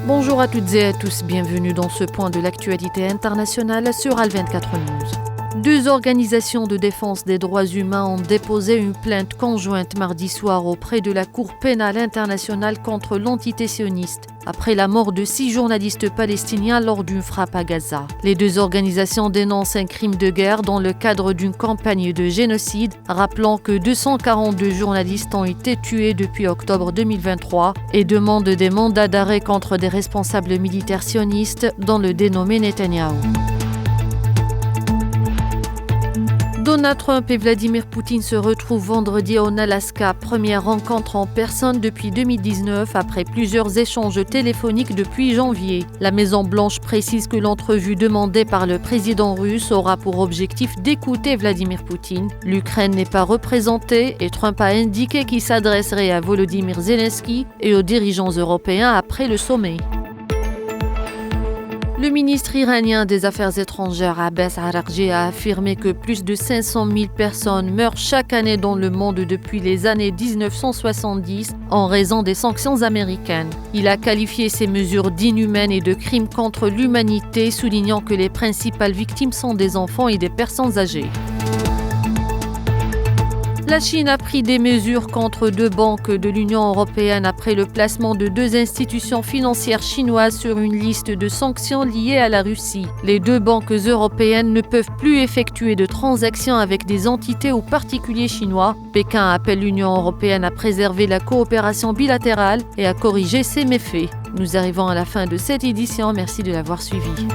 Bonjour à toutes et à tous, bienvenue dans ce point de l'actualité internationale sur Al24 News. Deux organisations de défense des droits humains ont déposé une plainte conjointe mardi soir auprès de la Cour pénale internationale contre l'entité sioniste, après la mort de 6 journalistes palestiniens lors d'une frappe à Gaza. Les deux organisations dénoncent un crime de guerre dans le cadre d'une campagne de génocide, rappelant que 242 journalistes ont été tués depuis octobre 2023 et demandent des mandats d'arrêt contre des responsables militaires sionistes, dont le dénommé Netanyahou. Donald Trump et Vladimir Poutine se retrouvent vendredi en Alaska, première rencontre en personne depuis 2019 après plusieurs échanges téléphoniques depuis janvier. La Maison-Blanche précise que l'entrevue demandée par le président russe aura pour objectif d'écouter Vladimir Poutine. L'Ukraine n'est pas représentée et Trump a indiqué qu'il s'adresserait à Volodymyr Zelensky et aux dirigeants européens après le sommet. Le ministre iranien des Affaires étrangères Abbas Araghchi a affirmé que plus de 500 000 personnes meurent chaque année dans le monde depuis les années 1970 en raison des sanctions américaines. Il a qualifié ces mesures d'inhumaines et de crimes contre l'humanité, soulignant que les principales victimes sont des enfants et des personnes âgées. La Chine a pris des mesures contre 2 banques de l'Union européenne après le placement de 2 institutions financières chinoises sur une liste de sanctions liées à la Russie. Les 2 banques européennes ne peuvent plus effectuer de transactions avec des entités ou particuliers chinois. Pékin appelle l'Union européenne à préserver la coopération bilatérale et à corriger ces méfaits. Nous arrivons à la fin de cette édition, merci de l'avoir suivi.